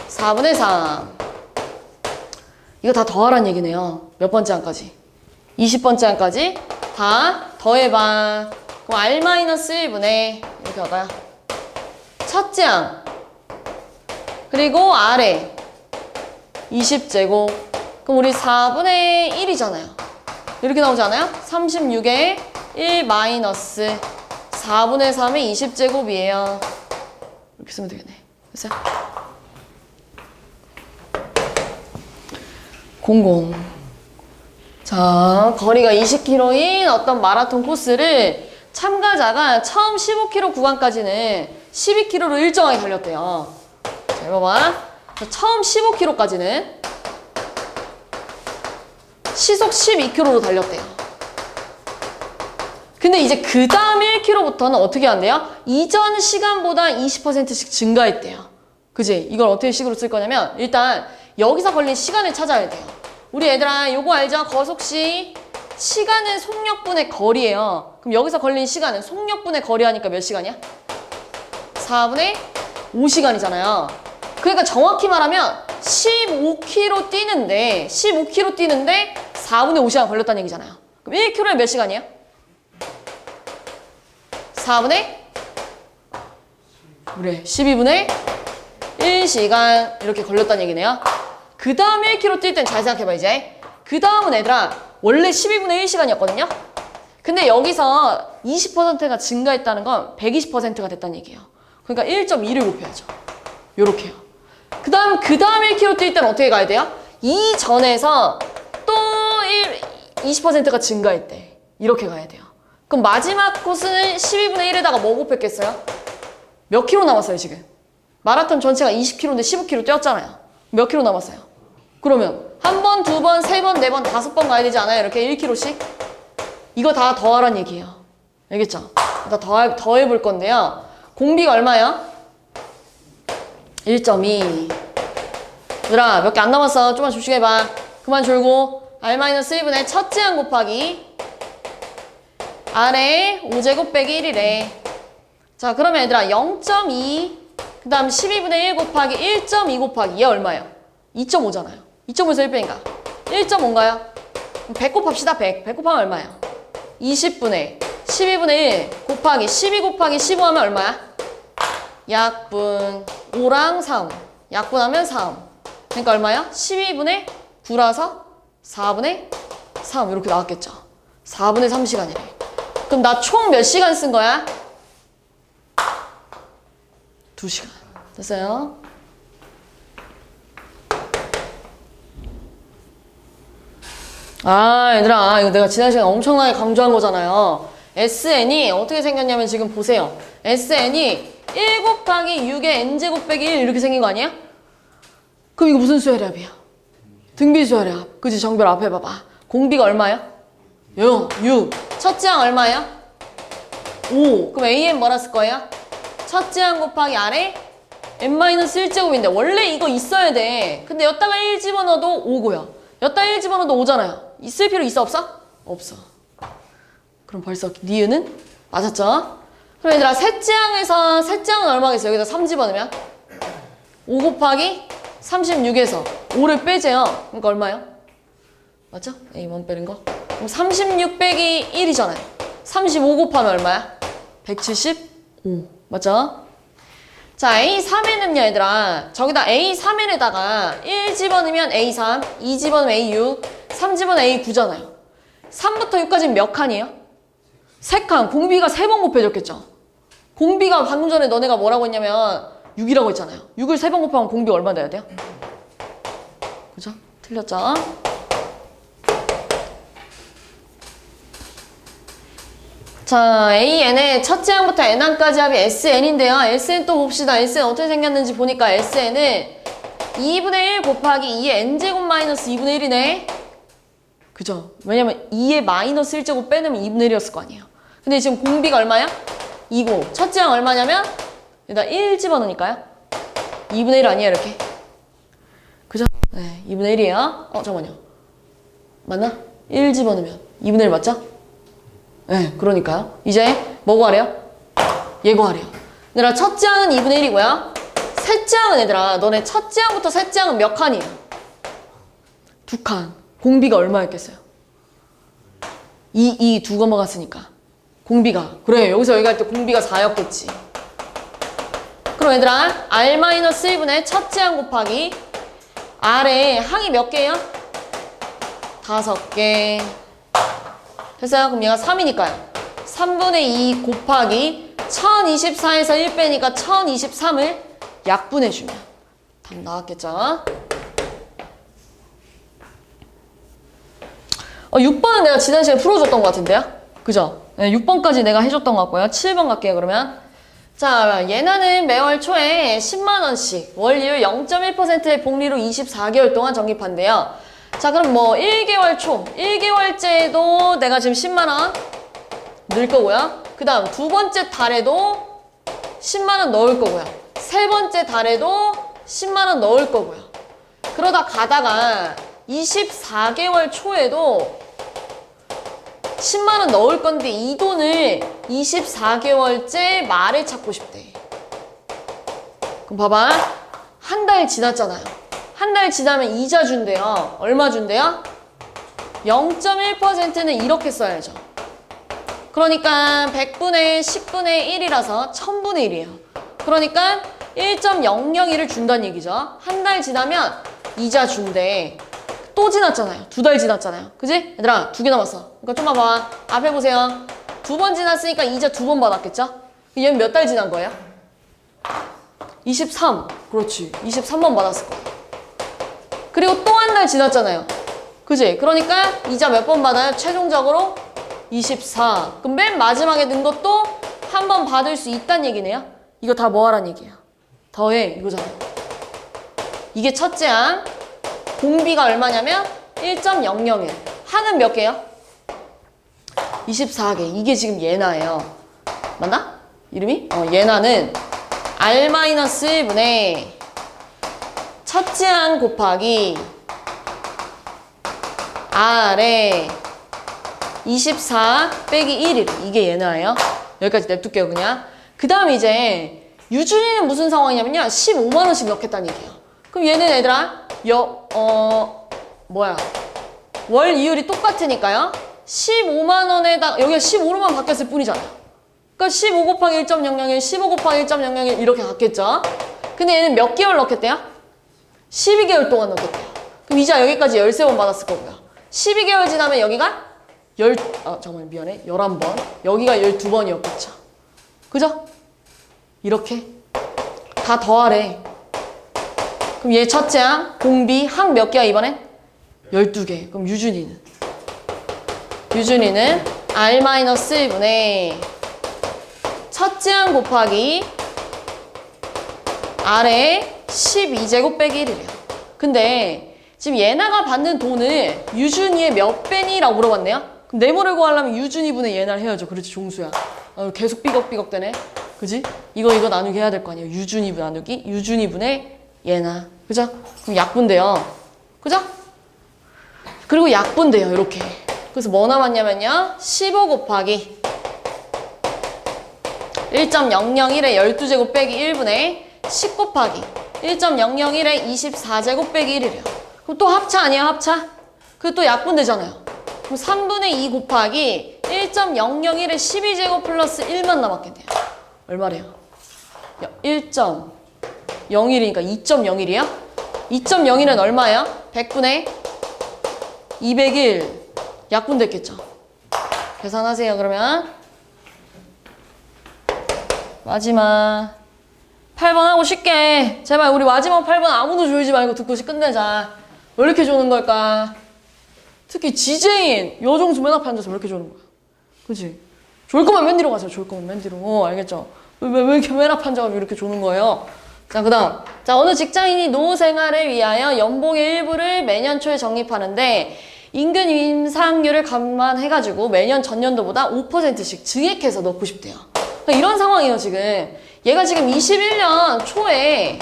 4분의 3. 이거 다 더하란 얘기네요. 몇 번째 항까지? 20번째 항까지 다 더해봐. 그럼 R-1분의 이렇게 할까요? 첫째 항. 그리고 아래 20제곱. 그럼 우리 4분의 1이잖아요. 이렇게 나오지 않아요? 36에 1 마이너스 4분의 3의 20제곱이에요. 이렇게 쓰면 되겠네. 됐어요? 00. 자, 거리가 20km인 어떤 마라톤 코스를 참가자가 처음 15km 구간까지는 12km로 일정하게 달렸대요. 자, 이거 봐. 처음 15km까지는 시속 12km로 달렸대요. 근데 이제 그 다음 1km부터는 어떻게 한대요? 이전 시간보다 20%씩 증가했대요. 그지? 이걸 어떻게 식으로 쓸 거냐면 일단 여기서 걸린 시간을 찾아야 돼요. 우리 얘들아 요거 알죠? 거속시 시간은 속력분의 거리예요. 그럼 여기서 걸린 시간은 속력분의 거리 하니까 몇 시간이야? 4분의 5시간이잖아요. 그러니까 정확히 말하면 15km 뛰는데 4분의 5시간 걸렸다는 얘기잖아요. 그럼 1km에 몇 시간이에요? 4분의 그래 12분의 1시간 이렇게 걸렸다는 얘기네요. 그 다음 1km 뛸 땐 잘 생각해봐 이제. 그 다음은 얘들아 원래 12분의 1시간이었거든요. 근데 여기서 20%가 증가했다는 건 120%가 됐다는 얘기예요. 그러니까 1.2를 곱해야죠. 요렇게요. 그 다음 1km 뛸 때는 어떻게 가야 돼요? 이전에서 또 20%가 증가했대. 이렇게 가야 돼요. 그럼 마지막 코스는 12분의 1에다가 뭐 곱했겠어요? 몇 킬로 남았어요 지금? 마라톤 전체가 20km인데 15km 뛰었잖아요. 몇 킬로 남았어요? 그러면 한 번, 두 번, 세 번, 네 번, 5번 가야 되지 않아요? 이렇게 1km씩? 이거 다 더하란 얘기예요. 알겠죠? 다 더해볼 건데요. 공비가 얼마야? 1.2. 얘들아, 몇 개 안 남았어. 좀만 조심해봐. 그만 졸고. R-1분의 첫째 항 곱하기 R의 5제곱 빼기 1이래. 자, 그러면 얘들아, 0.2, 그 다음 12분의 1 곱하기 1.2 곱하기 얘 얼마예요? 2.5잖아요. 2.5에서 1 빼니까 1.5인가요? 100 곱합시다. 100 곱하면 얼마예요? 20분의 12분의 1 곱하기 12 곱하기 15 하면 얼마야? 약분 5랑 3. 약분하면 3. 그러니까 얼마야? 12분의 9라서 4분의 3 이렇게 나왔겠죠. 4분의 3시간이래. 그럼 나 총 몇 시간 쓴 거야? 2시간. 됐어요? 아, 얘들아, 이거 내가 지난 시간에 엄청나게 강조한 거잖아요. SN이 어떻게 생겼냐면 지금 보세요. SN이 1 곱하기 6의 n제곱 빼기 1 이렇게 생긴 거 아니야? 그럼 이거 무슨 수열합이야? 등비수열합. 그치? 정별 앞에 봐봐. 공비가 얼마야? 0, 6. 첫째 항 얼마야? 5. 그럼 AN 뭐라 쓸 거야? 첫째 항 곱하기 R에 n-1제곱인데 원래 이거 있어야 돼. 근데 여기다가 1 집어넣어도 5고요. 여기다 1 집어넣어도 5잖아요. 있을 필요 있어 없어? 없어. 그럼 벌써 니은은 맞았죠? 그럼 얘들아 셋째 항에서 셋째 항은 얼마겠어? 여기다 3 집어넣으면 5 곱하기 36에서 5를 빼재요. 그러니까 얼마요? 맞죠? A1 빼는 거. 그럼 36 빼기 1이잖아요. 35 곱하면 얼마야? 175. 맞죠? 자, A3에는요, 얘들아. 저기다 A3에다가 1 집어넣으면 A3, 2 집어넣으면 A6, 3 집어넣으면 A9잖아요. 3부터 6까지는 몇 칸이에요? 3칸. 공비가 3번 곱해졌겠죠? 공비가 방금 전에 너네가 뭐라고 했냐면 6이라고 했잖아요. 6을 3번 곱하면 공비 얼마 돼야 돼요? 그죠? 틀렸죠? 자, AN의 첫째 항부터 N항까지 합이 SN인데요. SN 또 봅시다. SN 어떻게 생겼는지 보니까 SN은 2분의 1 곱하기 2의 N제곱 마이너스 2분의 1이네. 그죠? 왜냐면 2의 마이너스 1제곱 빼내면 2분의 1이었을 거 아니에요. 근데 지금 공비가 얼마야? 2고 첫째 항 얼마냐면 여기다 1 집어넣으니까요. 2분의 1 아니에요, 이렇게. 그죠? 네, 2분의 1이에요. 잠깐만요. 맞나? 1 집어넣으면 2분의 1 맞죠? 네, 그러니까요. 이제 뭐 구하래요? 얘 구하래요. 얘들아, 첫째 항은 2분의 1이고요. 셋째 항은 얘들아, 너네 첫째 항부터 셋째 항은 몇 칸이에요? 2칸. 공비가 얼마였겠어요? 2 두 넘어갔으니까. 공비가. 그래, 여기서 여기 갈 때 공비가 4였겠지. 그럼 얘들아, R-1분의 첫째 항 곱하기 R의 항이 몇 개예요? 5개. 됐어요? 그럼 얘가 3이니까요. 3분의 2 곱하기 1024에서 1 빼니까 1023을 약분해주면 답 나왔겠죠? 6번은 내가 지난 시간에 풀어줬던 것 같은데요? 그죠? 네, 6번까지 내가 해줬던 것 같고요. 7번 갈게요, 그러면. 자, 예나는 매월 초에 10만원씩 월이율 0.1%의 복리로 24개월 동안 적립한대요. 자, 그럼 뭐 1개월 초, 1개월째에도 내가 지금 10만원 넣을 거고요. 그 다음 두 번째 달에도 10만원 넣을 거고요. 세 번째 달에도 10만원 넣을 거고요. 그러다 가다가 24개월 초에도 10만원 넣을 건데 이 돈을 24개월째 말에 찾고 싶대. 그럼 봐봐. 한 달 지났잖아요. 한 달 지나면 이자 준대요. 얼마 준대요? 0.1%는 이렇게 써야죠. 그러니까 100분의 10분의 1이라서 1000분의 1이에요. 그러니까 1.001을 준다는 얘기죠. 한 달 지나면 이자 준대. 또 지났잖아요. 2달 지났잖아요. 그지? 얘들아, 2개 남았어. 그러니까 좀만 봐. 앞에 보세요. 2번 지났으니까 이자 2번 받았겠죠? 얘는 몇 달 지난 거예요? 23. 그렇지. 23번 받았을 거야. 그리고 또 한 달 지났잖아요. 그지? 그러니까 이자 몇 번 받아요? 최종적으로 24. 그럼 맨 마지막에 넣은 것도 한 번 받을 수 있다는 얘기네요. 이거 다 뭐 하란 얘기야? 더해. 이거잖아요. 이게 첫째 항. 공비가 얼마냐면 1.001. 항은 몇 개요? 24개. 이게 지금 예나예요. 맞나? 이름이? 예나는 R-1분의 첫째 항 곱하기 R에 24 빼기 1이래. 이게 예나예요. 여기까지 냅둘게요, 그냥. 그 다음에 이제 유준이는 무슨 상황이냐면요. 15만 원씩 넣겠다는 얘기예요. 그럼 얘는 얘들아, 월 이율이 똑같으니까요. 15만 원에다가, 여기가 15로만 바뀌었을 뿐이잖아요. 그러니까 15 곱하기 1.001, 15 곱하기 1.001 이렇게 갔겠죠. 근데 얘는 몇 개월 넣겠대요? 12개월 동안 넣겠대요. 그럼 이자 여기까지 13번 받았을 거고요. 12개월 지나면 여기가 11번. 여기가 12번이었겠죠. 그죠? 이렇게 다 더하래. 그럼 얘 첫째 항, 공비, 항 몇 개야 이번엔? 12개. 그럼 유준이는 R-1분의 첫째 항 곱하기 R에 12제곱 빼기 1이래요. 근데 지금 예나가 받는 돈을 유준이의 몇 배니라고 물어봤네요. 그럼 네모를 구하려면 유준이분의 예나를 해야죠. 그렇지, 종수야. 계속 삐걱삐걱 되네. 그지? 이거 나누기 해야 될 거 아니에요. 유준이분 나누기 유준이분의 예나. 그죠? 그럼 약분돼요. 그죠? 그리고 약분돼요. 이렇게. 그래서 뭐 남았냐면요. 15 곱하기 1.001에 12제곱 빼기 1분의 10 곱하기 1.001에 24제곱 빼기 1이래요. 그럼 또 합차 아니에요? 합차? 그리고 또 약분되잖아요. 그럼 3분의 2 곱하기 1.001에 12제곱 플러스 1만 남았겠네요. 얼마래요? 1.01이니까 2.01이야? 2.01은 얼마예요? 100분의 201 약분됐겠죠? 계산하세요. 그러면 마지막 8번 하고 쉽게. 제발 우리 마지막 8번 아무도 졸지 말고 듣고 끝내자. 왜 이렇게 조는 걸까? 특히 지재인 여종수 맨 앞에 앉아서 왜 이렇게 조는 거야? 그치? 졸 거면 맨 뒤로 가세요. 졸 거면 맨 뒤로. 알겠죠? 왜 이렇게 맨 앞에 앉아가지고 이렇게 조는 거예요? 자, 그 다음. 자, 어느 직장인이 노후 생활을 위하여 연봉의 일부를 매년 초에 적립하는데 임금 인상률을 감안해가지고 매년 전년도보다 5%씩 증액해서 넣고 싶대요. 그러니까 이런 상황이에요, 지금. 얘가 지금 21년 초에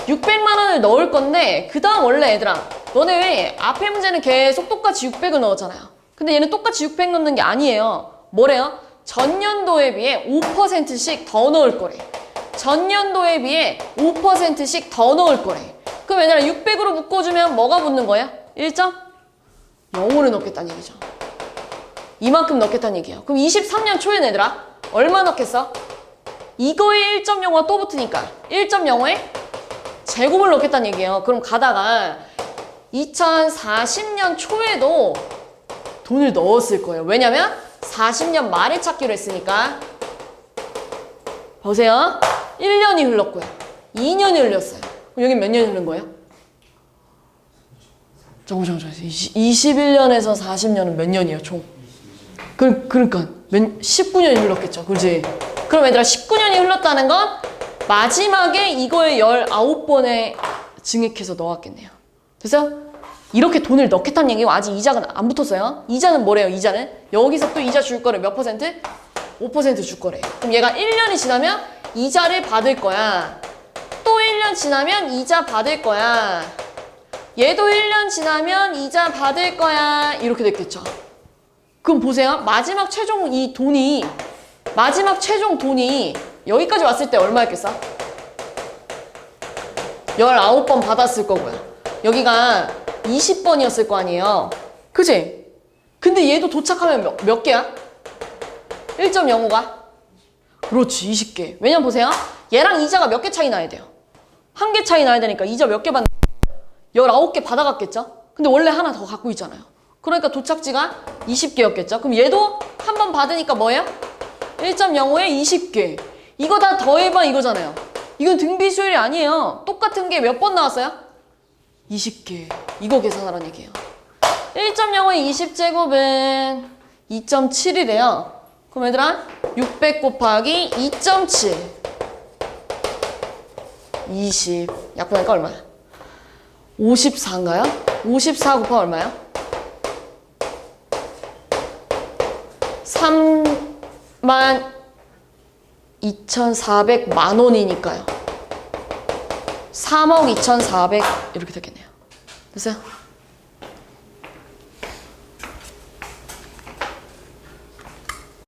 600만 원을 넣을 건데 그 다음 원래 얘들아, 너네 왜 앞에 문제는 계속 똑같이 600을 넣었잖아요. 근데 얘는 똑같이 600 넣는 게 아니에요. 뭐래요? 전년도에 비해 5%씩 더 넣을 거래. 전년도에 비해 5%씩 더 넣을 거래. 그럼 얘들아 600으로 묶어주면 뭐가 붙는 거야? 1.05를 넣겠다는 얘기죠. 이만큼 넣겠다는 얘기예요. 그럼 23년 초에는 얘들아 얼마 넣겠어? 이거에 1.05가 또 붙으니까 1.05에 제곱을 넣겠다는 얘기예요. 그럼 가다가 2040년 초에도 돈을 넣었을 거예요. 왜냐면 40년 말에 찾기로 했으니까. 보세요. 1년이 흘렀고요. 2년이 흘렀어요. 그럼 여기 몇 년이 흐른 거예요? 잠깐. 21년에서 40년은 몇 년이에요, 총? 그러니까 19년이 흘렀겠죠. 그지? 그럼 얘들아 19년이 흘렀다는 건 마지막에 이거에 19번에 증액해서 넣었겠네요. 됐어요? 이렇게 돈을 넣겠다는 얘기고 아직 이자가 안 붙었어요. 이자는 뭐래요? 이자는 여기서 또 이자 줄 거래. 몇 퍼센트? 5% 줄 거래요. 그럼 얘가 1년이 지나면 이자를 받을 거야. 또 1년 지나면 이자 받을 거야. 얘도 1년 지나면 이자 받을 거야. 이렇게 됐겠죠. 그럼 보세요. 마지막 최종 돈이 여기까지 왔을 때 얼마였겠어? 19번 받았을 거고요. 여기가 20번이었을 거 아니에요. 그치? 근데 얘도 도착하면 몇 개야? 1.05가? 그렇지, 20개. 왜냐면 보세요. 얘랑 이자가 몇 개 차이 나야 돼요? 한 개 차이 나야 되니까 이자 몇 개 받는 19개 받아갔겠죠? 근데 원래 하나 더 갖고 있잖아요. 그러니까 도착지가 20개였겠죠? 그럼 얘도 한 번 받으니까 뭐예요? 1.05에 20개. 이거 다 더해봐 이거잖아요. 이건 등비수율이 아니에요. 똑같은 게 몇 번 나왔어요? 20개. 이거 계산하라는 얘기예요. 1.05의 20제곱은 2.7이래요. 그럼 얘들아 600 곱하기 2.7 20 약분하니까 얼마야? 54인가요? 54 곱하면 얼마야? 32,400만 원이니까요. 3억 2,400 이렇게 되겠네요. 됐어요?